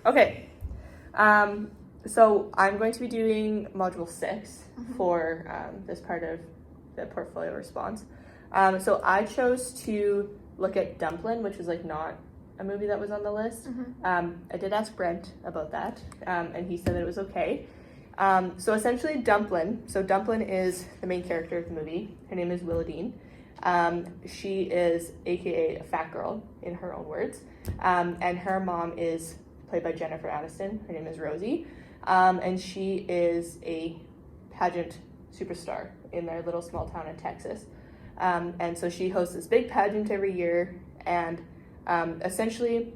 Okay. So I'm going to be doing module 6 for this part of the portfolio response. So I chose to look at Dumplin, which was like not a movie that was on the list. I did ask Brent about that, and he said that it was okay. So essentially Dumplin is the main character of the movie. Her name is Willadine. She is AKA a fat girl in her own words. And her mom is played by Jennifer Aniston. Her name is Rosie. And she is a pageant superstar in their little small town in Texas. And so she hosts this big pageant every year, and essentially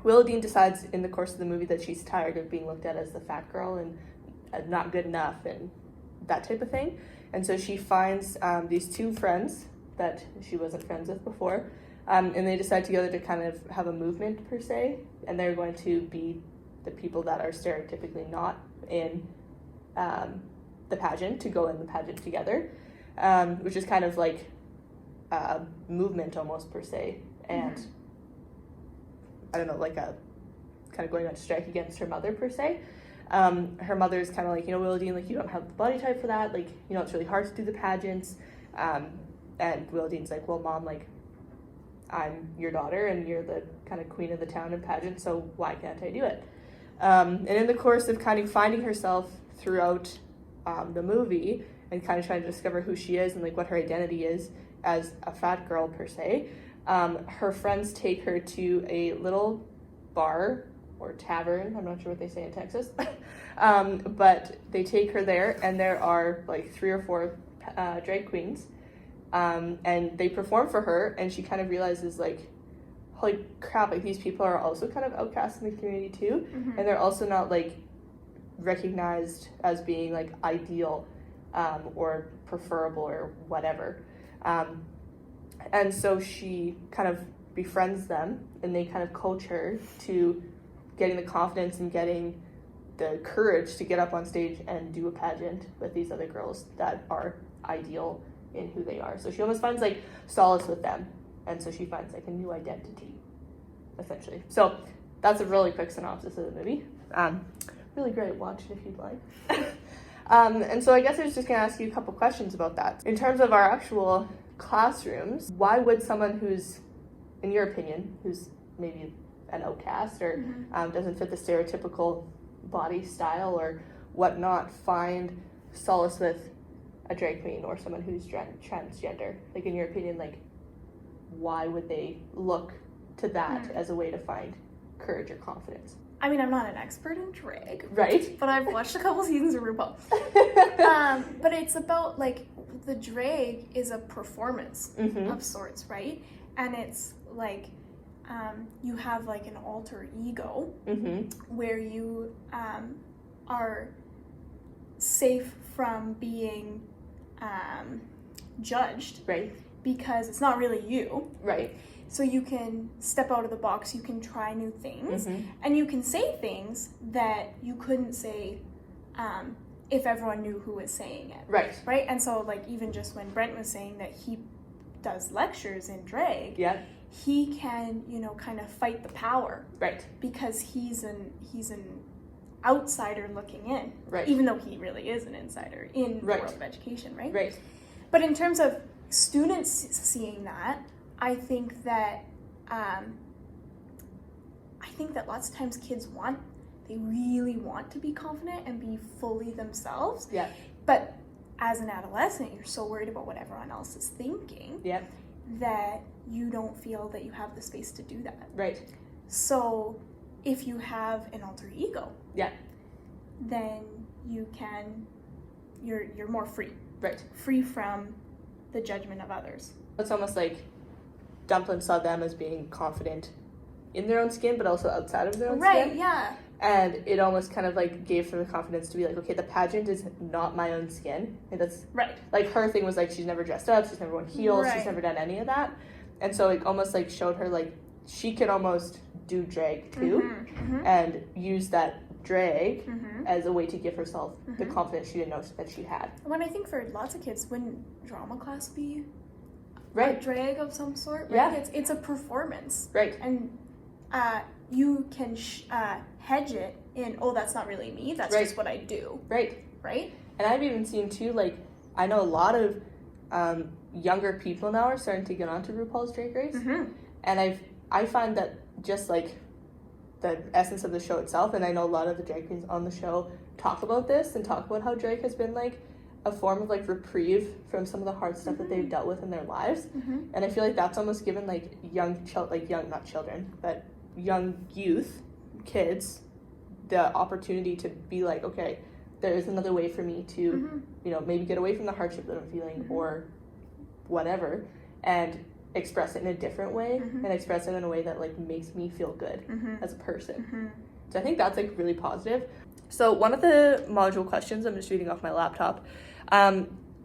Willadine decides in the course of the movie that she's tired of being looked at as the fat girl and not good enough and that type of thing. And so she finds these two friends that she wasn't friends with before, and they decide together to kind of have a movement per se, and they're going to be the people that are stereotypically not in the pageant to go in the pageant together, which is kind of like a movement almost per se, and I don't know, like a kind of going on strike against her mother per se. Her mother is kind of like, Willadine, like, you don't have the body type for that, like, it's really hard to do the pageants. And Willadine's like, well, Mom, like, I'm your daughter and you're the kind of queen of the town in pageant, so why can't I do it? And in the course of kind of finding herself throughout the movie and kind of trying to discover who she is and like what her identity is as a fat girl per se, her friends take her to a little bar or tavern, I'm not sure what they say in Texas, but they take her there, and there are like 3 or 4 drag queens, and they perform for her, and she kind of realizes like, holy crap, like these people are also kind of outcasts in the community too, and they're also not like recognized as being like ideal or preferable or whatever, and so she kind of befriends them, and they kind of coach her to getting the confidence and getting the courage to get up on stage and do a pageant with these other girls that are ideal in who they are. So she almost finds like solace with them, and so she finds like a new identity, essentially. So that's a really quick synopsis of the movie. Really great, watch it if you'd like. And so I guess I was just gonna ask you a couple questions about that. In terms of our actual classrooms, why would someone who's, in your opinion, who's maybe an outcast or doesn't fit the stereotypical body style or whatnot, find solace with a drag queen or someone who's transgender? Like, in your opinion, like, why would they look to that as a way to find courage or confidence? I mean, I'm not an expert in drag, right? But I've watched a couple seasons of RuPaul. But it's about like the drag is a performance of sorts, right? And it's like you have like an alter ego where you are safe from being judged, right? Because it's not really you, right? So you can step out of the box, you can try new things, and you can say things that you couldn't say if everyone knew who was saying it. Right. Right? And so, like, even just when Brent was saying that he does lectures in drag, he can, kind of fight the power. Right. Because he's an outsider looking in. Right. Even though he really is an insider in the world of education, right? Right. But in terms of students seeing that, I think that lots of times kids they really want to be confident and be fully themselves. Yeah. But as an adolescent, you're so worried about what everyone else is thinking that you don't feel that you have the space to do that. Right. So if you have an alter ego, then you're more free. Right. Free from the judgment of others. It's almost like Dumplin saw them as being confident in their own skin, but also outside of their own skin. Right, yeah. And it almost kind of like gave them the confidence to be like, okay, the pageant is not my own skin. And that's right. Like her thing was like, she's never dressed up, she's never worn heels, she's never done any of that. And so it almost like showed her like she can almost do drag too, and use that drag as a way to give herself the confidence she didn't know that she had. When I think for lots of kids, wouldn't drama class be a right. drag of some sort? Right? Yeah. It's a performance. Right. And you can hedge it in, oh, that's not really me, that's just what I do. Right. And I've even seen too, like, I know a lot of younger people now are starting to get onto RuPaul's Drag Race, and I find that just like the essence of the show itself, and I know a lot of the drag queens on the show talk about this and talk about how drag has been like a form of like reprieve from some of the hard stuff that they've dealt with in their lives, and I feel like that's almost given like young youth, kids, the opportunity to be like, okay, there is another way for me to, you know, maybe get away from the hardship that I'm feeling or whatever, and express it in a different way, and express it in a way that like makes me feel good as a person. So I think that's like really positive. So one of the module questions, I'm just reading off my laptop,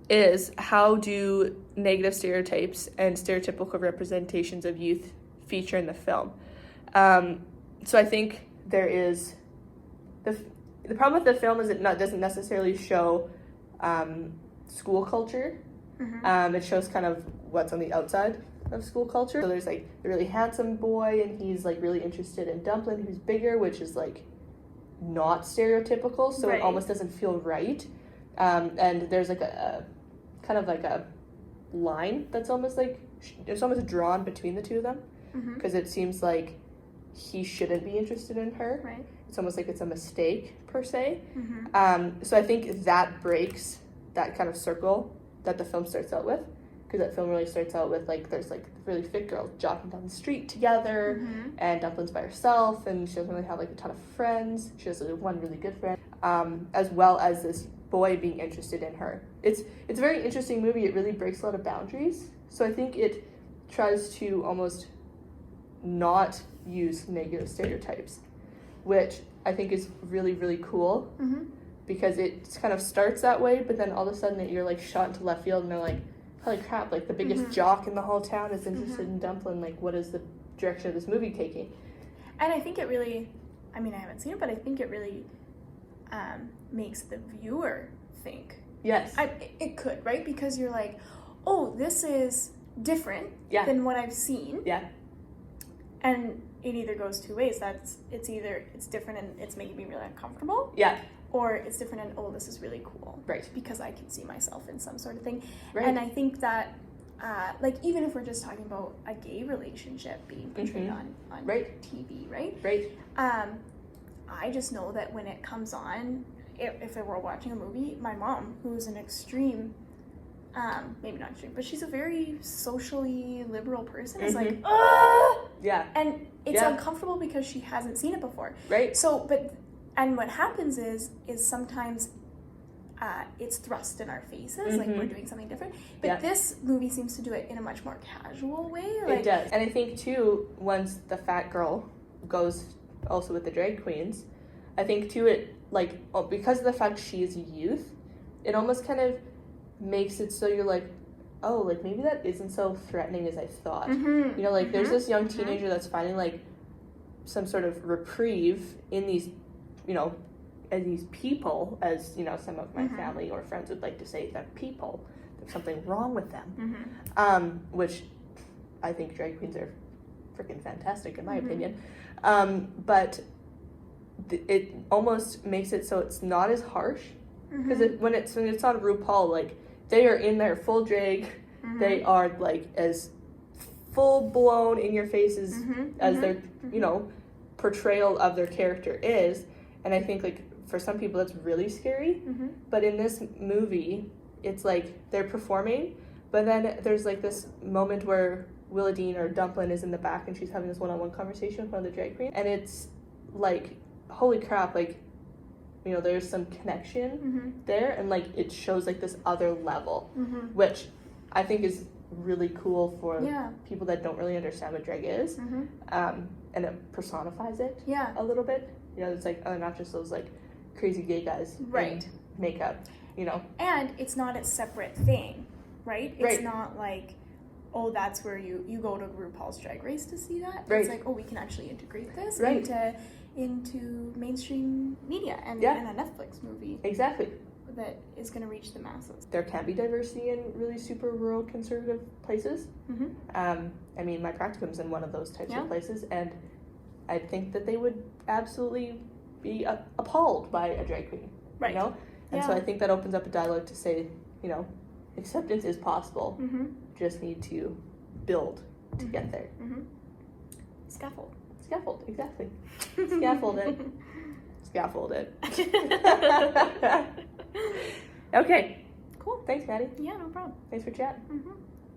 is how do negative stereotypes and stereotypical representations of youth feature in the film? So I think there is the problem with the film is it doesn't necessarily show school culture. It shows kind of what's on the outside of school culture. So there's like the really handsome boy, and he's like really interested in Dumplin, who's bigger, which is like not stereotypical, so it almost doesn't feel right. And there's like a kind of like a line that's almost like it's almost drawn between the two of them, because it seems like he shouldn't be interested in her. It's almost like it's a mistake per se. So I think that breaks that kind of circle that the film starts out with, because that film really starts out with like there's like really fit girls jogging down the street together, and Dumplin's by herself, and she doesn't really have like a ton of friends. She has one really good friend, as well as this boy being interested in her. It's a very interesting movie. It really breaks a lot of boundaries. So I think it tries to almost not use negative stereotypes, which I think is really, really cool, because it kind of starts that way, but then all of a sudden you're like shot into left field, and they're like, holy crap, like the biggest jock in the whole town is interested in Dumplin, like what is the direction of this movie taking? And I think it really, I mean, I haven't seen it, but I think it really makes the viewer think. Yes. It could, right? Because you're like, oh, this is different than what I've seen. And it either goes two ways. It's either it's different and it's making me really uncomfortable. Or it's different and, oh, this is really cool. Because I can see myself in some sort of thing. And I think that, like, even if we're just talking about a gay relationship being portrayed on TV, right? I just know that when it comes on, if I were watching a movie, my mom, who's an extreme, maybe not extreme, but she's a very socially liberal person, is like, ah! And it's uncomfortable because she hasn't seen it before. So, and what happens is sometimes it's thrust in our faces, like we're doing something different. But this movie seems to do it in a much more casual way. Like, it does. And I think, too, once the fat girl goes also with the drag queens, I think, too, it, like, because of the fact she is youth, it almost kind of makes it so you're like, oh, like, maybe that isn't so threatening as I thought. You know, like, there's this young teenager that's finding, like, some sort of reprieve in these, you know, as these people, as, you know, some of my family or friends would like to say, that people, there's something wrong with them, which I think drag queens are freaking fantastic in my opinion, but it almost makes it so it's not as harsh, because when it's on RuPaul, like, they are in their full drag, they are like as full blown in your faces as their, you know, portrayal of their character is. And I think, like, for some people that's really scary, but in this movie it's like they're performing, but then there's like this moment where Willa Dean or Dumplin is in the back and she's having this one-on-one conversation with one of the drag queens, and it's like, holy crap, like, you know, there's some connection there, and like it shows like this other level, which I think is really cool for people that don't really understand what drag is, and it personifies it a little bit. You know, it's like, oh, not just those like crazy gay guys in makeup, you know. And it's not a separate thing, right? It's not like, oh, that's where you go to RuPaul's Drag Race to see that. It's like, oh, we can actually integrate this into mainstream media and a Netflix movie. Exactly. That is going to reach the masses. There can be diversity in really super rural conservative places. I mean, my practicum's in one of those types of places, and I think that they would absolutely be appalled by a drag queen, Right. you know? And so Yeah. I think that opens up a dialogue to say, you know, acceptance is possible. Mm-hmm. Just need to build to get there. Mm-hmm. Scaffold. Scaffold, exactly. Scaffold it. Scaffold it. Okay. Cool. Thanks, Maddie. Yeah, no problem. Thanks for chatting. Mm-hmm.